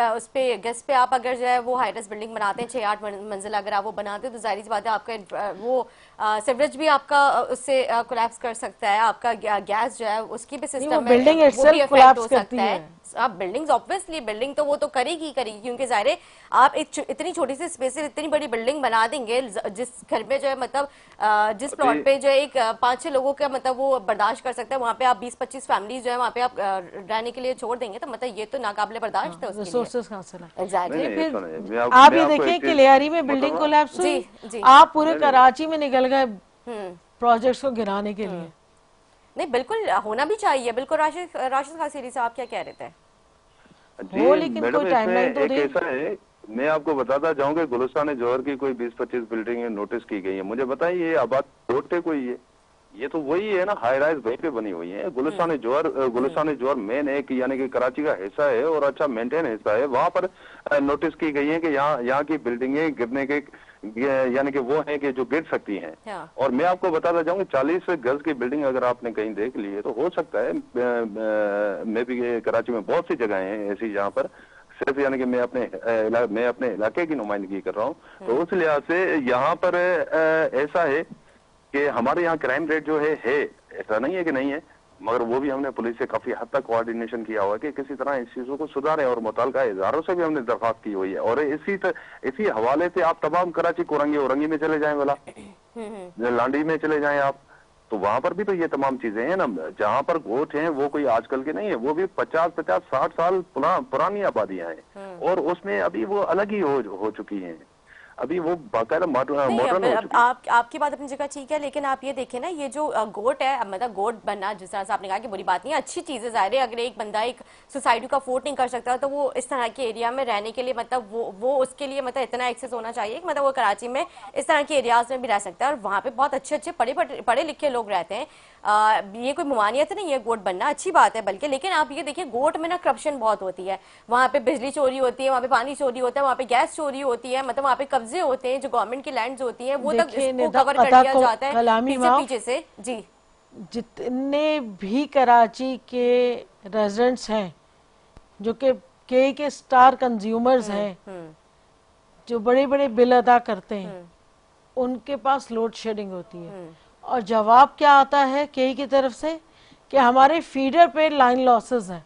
उस पे गज पे आप अगर जो है वो हाईराइज बिल्डिंग बनाते हैं, 6-8 मंजिल अगर आप वो बनाते हैं, तो जाहिर सी बात है आपका वो सिवरेज भी आपका उससे कोलैप्स कर सकता है, आपका गैस जो है उसकी भी सिस्टम में बिल्डिंग इटसेल्फ कोलैप्स करती है। आप बिल्डिंग्स ऑब्वियसली बिल्डिंग तो वो तो करेगी क्योंकि जाहिर है आप इतनी छोटी सी स्पेस से इतनी बड़ी बिल्डिंग बना देंगे, जिस घर में जो है मतलब जिस प्लॉट पे जो है एक 5-6 लोगों का मतलब वो बर्दाश्त कर सकता है, वहाँ पे आप 20-25 फैमिली जो है वहाँ पे आप रहने के लिए छोड़ देंगे, तो मतलब ये तो नाकाबिले बर्दाश्त है। रिसोर्सेज कहाँ से लाएं? एग्जैक्टली। फिर आप ये देखिए कि लियारी में बिल्डिंग कोलैप्स हुई, आप पूरे कराची में निकल गए प्रोजेक्ट्स को गिराने के लिए। नहीं, बिल्कुल होना भी चाहिए, बिल्कुल। राशिद खासिरी साहब क्या कह रहे थे? जी लेकिन कोई टाइमलाइन तो दे। ऐसा है, मैं आपको बताता जाऊं कि गुलिस्तान जौहर की कोई 20-25 बिल्डिंगें नोटिस की गई है। मुझे बताइए ये आबाद रोड पे कोई है? ये तो वही है ना, हाई राइज वहीं पे बनी हुई है। गुलिस्तान जौहर मेन एक यानी कि कराची का हिस्सा है और अच्छा मेंटेन हिस्सा है। वहां पर नोटिस की गई है कि यहाँ की बिल्डिंगें गिरने के यानी कि वो है कि जो गिर सकती हैं। और मैं आपको बताता जाऊंगा 40 गज की बिल्डिंग अगर आपने कहीं देख ली है तो हो सकता है, मैं भी कराची में बहुत सी जगह हैं ऐसी जहाँ पर सिर्फ यानी कि मैं अपने इलाके की नुमाइंदगी कर रहा हूँ, तो उस लिहाज से यहाँ पर ऐसा है कि हमारे यहाँ क्राइम रेट जो है ऐसा नहीं है कि नहीं है, मगर वो भी हमने पुलिस से काफी हद तक कोऑर्डिनेशन किया हुआ है कि किसी तरह इस चीजों को सुधारें और मुतल्लिका इदारों से भी हमने दरख्वास्त की हुई है। और इसी हवाले से आप तमाम कराची औरंगी में चले जाएं, वाला लांडी में चले जाएं आप, तो वहां पर भी तो ये तमाम चीजें हैं ना। जहां पर गोठ हैं वो कोई आजकल के नहीं है, वो भी 50-60 साल पुरानी आबादियां हैं और उसमें अभी वो अलग ही हो चुकी हैं। अभी वो बाकायदा मॉडर्न। आपकी बात अपनी जगह ठीक है, लेकिन आप ये देखें ना, ये जो गोट है, मतलब गोट बनना जिस तरह से आपने कहा कि बुरी बात नहीं है, अच्छी चीज है। जाहिर है अगर एक बंदा एक सोसाइटी का अफोर्ड नहीं कर सकता तो वो इस तरह के एरिया में रहने के लिए मतलब वो उसके लिए मतलब इतना एक्सेस होना चाहिए कि मतलब वो कराची में इस तरह के एरियाज में भी रह सकता है और वहाँ पे बहुत अच्छे पढ़े लिखे लोग रहते हैं। ये कोई ममानियत नहीं है गोट बनना, अच्छी बात है बल्कि, लेकिन आप ये देखिए गोट में ना करप्शन बहुत होती है, वहाँ पे बिजली चोरी होती है, वहाँ पे पानी चोरी होता है, वहाँ पे गैस चोरी होती है, मतलब वहाँ पे कब्जे होते हैं, जो गवर्नमेंट की लैंड्स होती हैं वो तक इसको कवर कर दिया जाता है पीछे पीछे से। जी, जितने भी कराची के रेजिडेंट्स हैं जो के स्टार कंज्यूमर्स हैं, जो बड़े बड़े बिल अदा करते हैं, उनके पास लोड शेडिंग होती है। और जवाब क्या आता है की तरफ से कि हमारे फीडर पे लाइन लॉसेस हैं,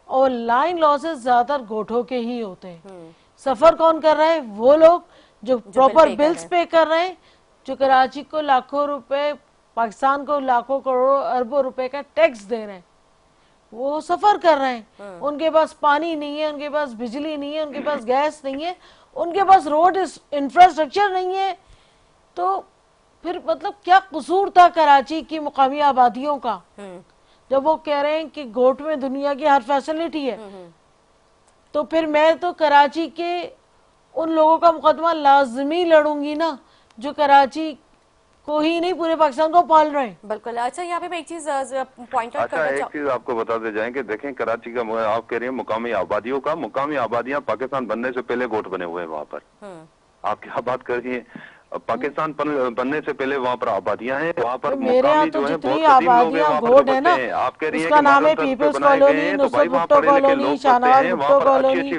और लाइन लॉसेस ज्यादातर गोठों के ही होते हैं। सफर कौन कर रहा है? वो लोग जो प्रॉपर बिल्स पे कर रहे हैं, जो कराची को लाखों रुपए, पाकिस्तान को लाखों करोड़ों अरबों रुपए का टैक्स दे रहे हैं, वो सफर कर रहे हैं। उनके पास पानी नहीं है, उनके पास बिजली नहीं है, उनके पास गैस नहीं है, उनके पास रोड इंफ्रास्ट्रक्चर नहीं है। तो फिर मतलब क्या कसूर था कराची की मुकामी आबादियों का जब वो कह रहे हैं कि गोट में दुनिया की हर फैसिलिटी है? तो फिर मैं तो कराची के उन लोगों का मुकदमा लाजमी लड़ूंगी ना जो कराची को ही नहीं पूरे पाकिस्तान को पाल रहे हैं। बिल्कुल। अच्छा, यहाँ पे मैं एक चीज पॉइंट आउट करना एक चीज आपको बताते जाएं कि देखें कराची का, आप कह रही हैं मुकामी आबादियों का, मुकामी आबादियां पाकिस्तान बनने से पहले गोट बने हुए हैं वहाँ पर। आप क्या बात कर रही हैं? पाकिस्तान बनने से पहले वहाँ पर आबादियां हैं, वहाँ पर मुकामी जो है बहुत आबादियां गोट है ना। आप कह रही हैं उसका नाम है Peoples Colony, Nusrat Bhutto Colony, Shahnawaz Bhutto Colony.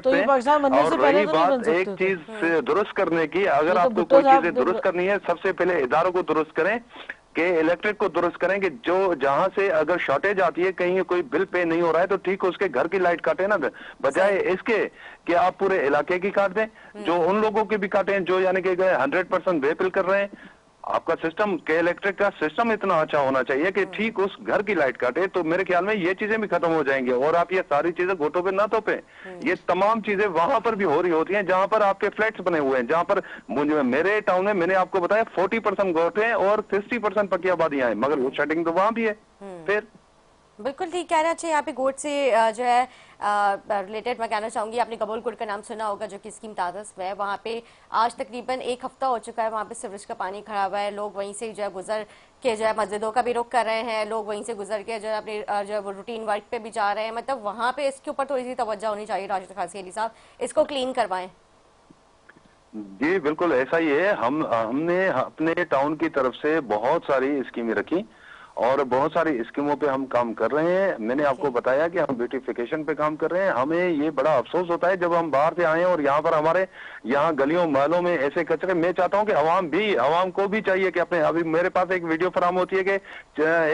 तो ये पाकिस्तान बनने से पहले तो नहीं बन सकते। एक चीज दुरुस्त करने की, अगर आपको कोई चीजें दुरुस्त करनी है, सबसे पहले इदारों को दुरुस्त करें कि इलेक्ट्रिक को दुरुस्त करें कि जो जहां से अगर शॉर्टेज आती है, कहीं कोई बिल पे नहीं हो रहा है, तो ठीक उसके घर की लाइट काटे ना, बजाय इसके कि आप पूरे इलाके की काट दें, जो उन लोगों की भी काटें जो यानी कि 100% बेबिल कर रहे हैं। आपका सिस्टम के इलेक्ट्रिक का सिस्टम इतना अच्छा होना चाहिए कि ठीक उस घर की लाइट काटे, तो मेरे ख्याल में ये चीजें भी खत्म हो जाएंगी। और आप ये सारी चीजें गोटों पे ना तोपे, ये तमाम चीजें वहां पर भी हो रही होती हैं जहां पर आपके फ्लैट्स बने हुए हैं, जहां पर मेरे टाउन में मैंने आपको बताया 40% गोट है और 60% पक्की आबादियां हैं, मगर वो शेडिंग तो वहां भी है। फिर बिल्कुल ठीक कह रहे हैं। अच्छा, यहाँ पे गोट से जो है रिलेटेड मैं कहना चाहूँगी, आपने कबूलपुर का नाम सुना होगा जो कि स्कीम तादस है, वहाँ पे आज तकरीबन 1 हफ्ता हो चुका है, वहाँ पे सीवरेज का पानी खड़ा हुआ है, लोग वहीं से जो है गुजर के जो है मस्जिदों का भी रुख कर रहे हैं, लोग वहीं से गुजर के जो है अपने जो है रूटीन वर्क पे भी जा रहे हैं। मतलब वहाँ पे इसके ऊपर थोड़ी सी तवज्जो होनी चाहिए राशिद खासी अली साहब, इसको क्लीन करवाएं। जी बिल्कुल ऐसा ही है। हमने अपने टाउन की तरफ से बहुत सारी स्कीमें रखी और बहुत सारी स्कीमों पे हम काम कर रहे हैं। मैंने आपको बताया कि हम ब्यूटिफिकेशन पे काम कर रहे हैं। हमें ये बड़ा अफसोस होता है जब हम बाहर से आए और यहाँ पर हमारे यहाँ गलियों महलों में ऐसे कचरे। मैं चाहता हूँ कि आवाम को भी चाहिए कि अपने, अभी मेरे पास एक वीडियो फराम होती है कि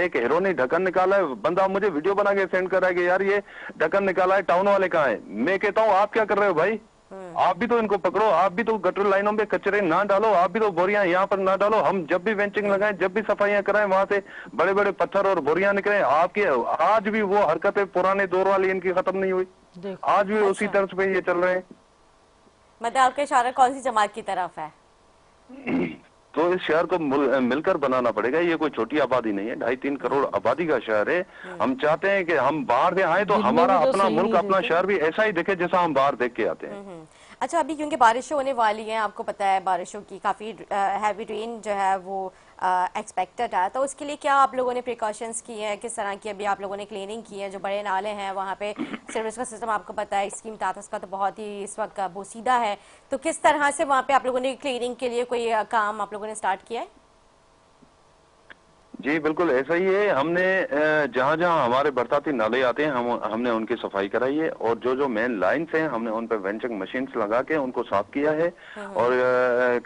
एक हीरो ने ढक्कन निकाला है, बंदा मुझे वीडियो बना के सेंड कर रहा है कि यार ये ढक्कन निकाला है, टाउन वाले कहाँ है। मैं कहता हूँ आप क्या कर रहे हो भाई, आप भी तो इनको पकड़ो, आप भी तो गटर लाइनों में कचरे ना डालो, आप भी तो बोरियां यहाँ पर ना डालो। हम जब भी वेंचिंग लगाएं, जब भी सफाइयां कराएं, वहां से बड़े बड़े पत्थर और बोरियां निकले। आपकी आज भी वो हरकतें पुराने दौर वाली इनकी खत्म नहीं हुई, आज भी उसी तर्ज पे ये चल रहे हैं। मतलब आपका इशारा कौन सी जमात की तरफ है? तो इस शहर को मिलकर बनाना पड़ेगा। ये कोई छोटी आबादी नहीं है, 2.5-3 करोड़ आबादी का शहर है। हम चाहते हैं कि हम बाहर से आए तो हमारा अपना मुल्क, अपना शहर भी ऐसा ही दिखे जैसा हम बाहर देख के आते हैं। अच्छा, अभी क्योंकि बारिशें होने वाली हैं, आपको पता है बारिशों की काफ़ी हैवी रेन जो है वो एक्सपेक्टेड है, तो उसके लिए क्या आप लोगों ने प्रिकॉशंस की हैं, किस तरह की अभी आप लोगों ने क्लीनिंग की है? जो बड़े नाले हैं वहाँ पे सर्विस का सिस्टम आपको पता है स्कीम तादस का तो बहुत ही इस वक्त बोसीदा है, तो किस तरह से वहाँ पे आप लोगों ने क्लीनिंग के लिए कोई काम आप लोगों ने स्टार्ट किया है? जी बिल्कुल ऐसा ही है। हमने जहाँ जहाँ हमारे बरसाती नाले आते हैं हमने उनकी सफाई कराई है और जो जो मेन लाइन्स हैं हमने उन पर वेंचिंग मशीन्स लगा के उनको साफ किया है। और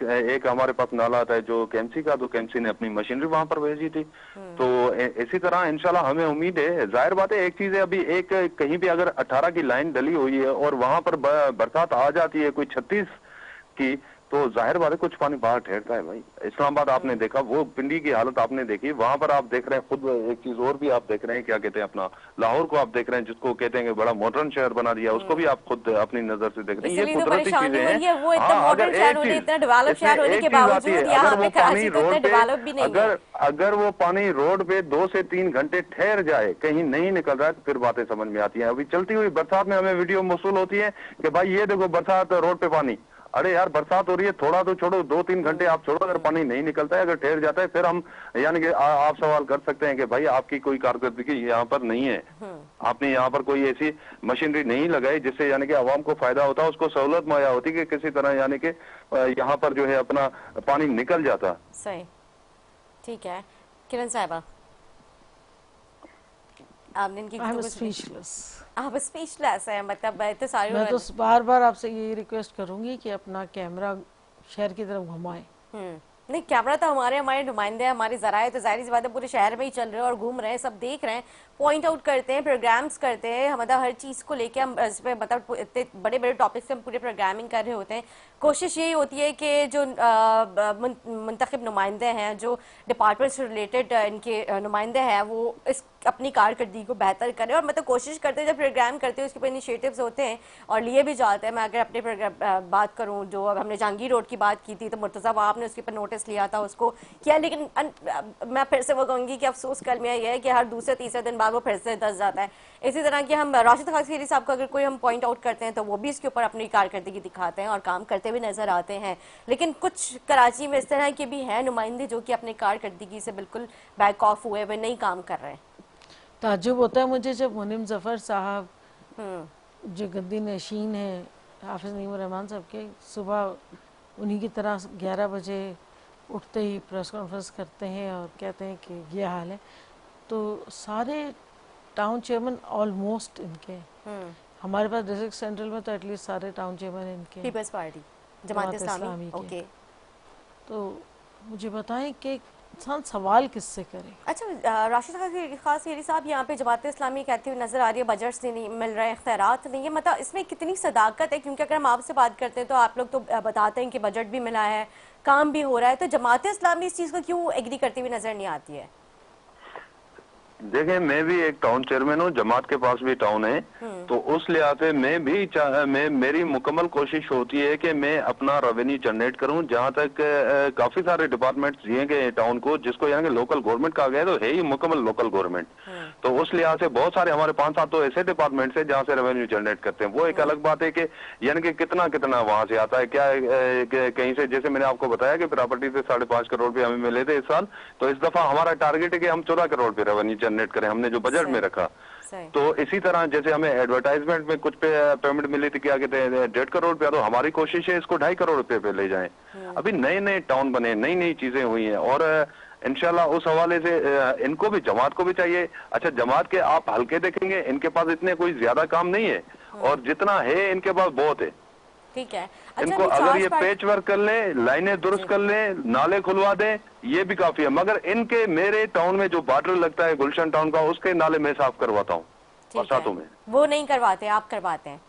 एक हमारे पास नाला आता है जो केएमसी का, तो केएमसी ने अपनी मशीनरी वहां पर भेजी थी। तो इसी तरह इंशाल्लाह हमें उम्मीद है। जाहिर बात है, एक चीज है, अभी एक कहीं भी अगर 18 की लाइन डली हुई है और वहां पर बरसात आ जाती है कोई 36 की, तो जाहिर बात है कुछ पानी बाहर ठहरता है भाई। इस्लामाबाद आपने देखा, वो पिंडी की हालत आपने देखी, वहां पर आप देख रहे हैं खुद। एक चीज और भी आप देख रहे हैं, क्या कहते हैं, अपना लाहौर को आप देख रहे हैं जिसको कहते हैं कि बड़ा मॉडर्न शहर बना दिया, उसको भी आप खुद अपनी नजर से देख रहे हैं। ये कुदरती चीजें हैं। अगर वो पानी रोड पे 2 से 3 घंटे ठहर जाए, कहीं नहीं निकल रहा है, तो फिर बातें समझ में आती है। अभी चलती हुई बरसात में हमें वीडियो मौसूल होती है कि भाई ये देखो बरसात, रोड पे पानी। अरे यार बरसात हो रही है, थोड़ा तो छोड़ो, 2-3 घंटे आप छोड़ो, अगर पानी नहीं निकलता है, अगर ठहर जाता है, फिर हम यानी कि आप सवाल कर सकते हैं कि भाई आपकी कोई कारकर्दगी यहाँ पर नहीं है, आपने यहाँ पर कोई ऐसी मशीनरी नहीं लगाई जिससे यानी कि आवाम को फायदा होता, उसको सहूलत मुहैया होती कि किसी तरह यानी कि यहाँ पर जो है अपना पानी निकल जाता। सही, ठीक है। किरण साहिबा, आपने इनकी आई एम स्पीचलेस। आप स्पीचलेस है, मतलब इतने सारे। मैं तो बार बार आपसे यही रिक्वेस्ट करूंगी कि अपना कैमरा शहर की तरफ घुमाएं। नहीं, कैमरा तो हमारे नुमाइंदे हैं, हमारे जराए तो जाहिर सी बात है पूरे शहर में ही चल रहे हैं और घूम रहे हैं, सब देख रहे हैं, पॉइंट आउट करते हैं, प्रोग्राम्स करते हैं, मतलब हर चीज़ को लेके हम इस पे मतलब इतने बड़े बड़े टॉपिक्स पे हम पूरे प्रोग्रामिंग कर रहे होते हैं। कोशिश यही होती है कि जो मुंतखब नुमाइंदे हैं, जो डिपार्टमेंट से रिलेटेड इनके नुमाइंदे हैं, वो इस अपनी कारकर्दगी को बेहतर करें और मतलब कोशिश करते हैं, जब प्रोग्राम करते हैं उसके ऊपर इनिशिएटिव्स होते हैं और लिए भी जाते हैं। मैं अगर अपने प्रोग्राम बात करूं, जो अब हमने जहांगीर रोड की बात की थी तो मुर्तज़ा वाब ने उसके ऊपर नोटिस लिया था, उसको किया, लेकिन मैं फिर से वो कहूँगी कि अफसोस कल में यह है कि हर दूसरे तीसरे दिन बाद वो फिर से दस जाता है। इसी तरह कि हम राशिद खान खीरी साहब को अगर कोई हम पॉइंट आउट करते हैं तो वो भी इसके ऊपर अपनी कारकर्दगी दिखाते हैं और काम करते हुए नजर आते हैं, लेकिन कुछ कराची में इस तरह के भी हैं नुमाइंदे जो कि अपनी कारकर्दगी से बिल्कुल बैक ऑफ हुए हुए नहीं काम कर रहे हैं। ताज्जुब होता है मुझे जब मुनीम जफर साहब जो गद्दी नशीन है हाफिज नईमुर रहमान साहब के, सुबह उन्हीं की तरह 11 बजे उठते ही प्रेस कॉन्फ्रेंस करते हैं और कहते हैं कि ये हाल है, तो सारे टाउन चेयरमैन ऑलमोस्ट इनके, हमारे पास डिस्ट्रिक्ट सेंट्रल में तो एटलीस्ट सारे टाउन चेयरमैन इनके, पीपल्स पार्टी, जमात इस्लामी के। ओके, तो मुझे बताएं कि इंसान सवाल किससे करे। अच्छा, राशिद खान खीरी साहब यहाँ पे जमात इस्लामी कहती हुई नजर आ रही है बजट नहीं मिल रहे, इख्तियारात नहीं है, मतलब इसमें कितनी सदाकत है? क्योंकि अगर हम आपसे बात करते हैं तो आप लोग तो बताते हैं कि बजट भी मिला है, काम भी हो रहा है, तो जमात इस्लामी इस चीज़ को क्यों एग्री करती हुई नजर नहीं आती है? देखें, मैं भी एक टाउन चेयरमैन हूँ, जमात के पास भी टाउन है, तो उस लिहाज से मैं मेरी मुकम्मल कोशिश होती है कि मैं अपना रेवेन्यू जनरेट करूं। जहां तक काफी सारे डिपार्टमेंट्स दिए गए टाउन को, जिसको यानी कि लोकल गवर्नमेंट कहा गया, तो है ही मुकम्मल लोकल गवर्नमेंट, तो उस लिहाज से बहुत सारे हमारे 5-7 तो ऐसे डिपार्टमेंट्स है जहाँ से रेवेन्यू जनरेट करते हैं। वो एक अलग बात है कि यानी कि कितना कितना वहां से आता है, क्या कहीं से, जैसे मैंने आपको बताया कि प्रॉपर्टी से 5.5 करोड़ रुपए हमें मिले थे इस साल, तो इस दफा हमारा टारगेट है कि हम 14 करोड़ रुपए रेवेन्यू जनरेट करें, हमने जो बजट में रखा। तो इसी तरह जैसे हमें एडवर्टाइजमेंट में कुछ पेमेंट मिली थी, क्या कहते हैं 1.5 करोड़ रुपया, तो हमारी कोशिश है इसको 2.5 करोड़ रुपए पे ले जाएं। अभी नए नए टाउन बने, नई नई चीजें हुई हैं और इंशाल्लाह उस हवाले से इनको भी, जमात को भी चाहिए। अच्छा, जमात के आप हल्के देखेंगे, इनके पास इतने कोई ज्यादा काम नहीं है और जितना है इनके पास बहुत है। ठीक है। अच्छा, इनको अगर ये पैच वर्क कर ले, लाइनें दुरुस्त कर ले, नाले खुलवा दें, ये भी काफी है। मगर इनके, मेरे टाउन में जो बॉर्डर लगता है गुलशन टाउन का, उसके नाले मैं साफ करवाता हूँ बरसातों में। वो नहीं करवाते, आप करवाते हैं?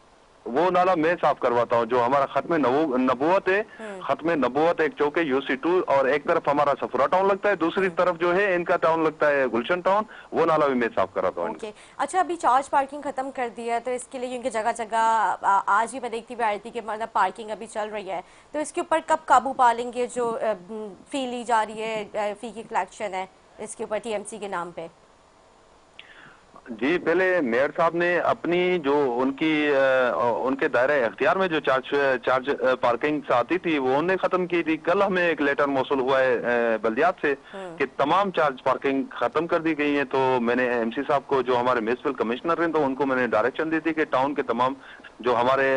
वो नाला मैं साफ करवाता हूँ। जो हमारा खत्म नबूवत है, खत्म नबूवत एक चौक है UC2, और एक तरफ हमारा सफरा टाउन लगता है, दूसरी तरफ जो है इनका टाउन लगता है गुलशन टाउन, वो नाला भी मैं साफ कराता हूँ। ओके। अच्छा, अभी चार्ज पार्किंग खत्म कर दिया है, तो इसके लिए क्योंकि जगह जगह आज भी मैं देखती हुई आ रही थी कि मतलब पार्किंग अभी चल रही है, तो इसके ऊपर कब काबू पा लेंगे? जो फी ली जा रही है, फी की कलेक्शन है इसके ऊपर TMC के नाम पे। जी, पहले मेयर साहब ने अपनी जो उनके दायरे इख्तियार में जो चार्ज पार्किंग आती थी वो उन्होंने खत्म की थी। कल हमें एक लेटर मौसूल हुआ है बल्दियात से कि तमाम चार्ज पार्किंग खत्म कर दी गई है। तो मैंने MC साहब को, जो हमारे म्युनिसिपल कमिश्नर हैं, तो उनको मैंने डायरेक्शन दी थी कि टाउन के तमाम जो हमारे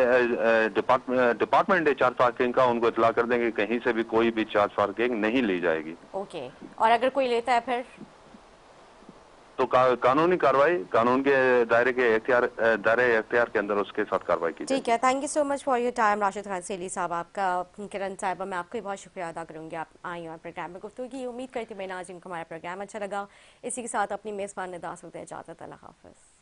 डिपार्टमेंट है चार्ज पार्किंग का, उनको इतला कर देंगे कहीं से भी कोई भी चार्ज पार्किंग नहीं ली जाएगी। ओके। और अगर कोई लेता है फिर तो कानूनी कार्रवाई, कानून के दायरे इख्तियार के अंदर उसके साथ कार्रवाई की। ठीक है। Thank you so much for your time Rashid Khan Kheri साहब। आपका, किरण साहिबा, मैं आपका बहुत शुक्रिया अदा करूंगी, आप आई और प्रोग्राम में गुफ्तगू की। उम्मीद करती हूँ मैं नाज़रीन को हमारा प्रोग्राम अच्छा लगा। इसी के साथ अपनी मेज़बान निदा से इजाज़त, अल्लाह हाफ़िज़।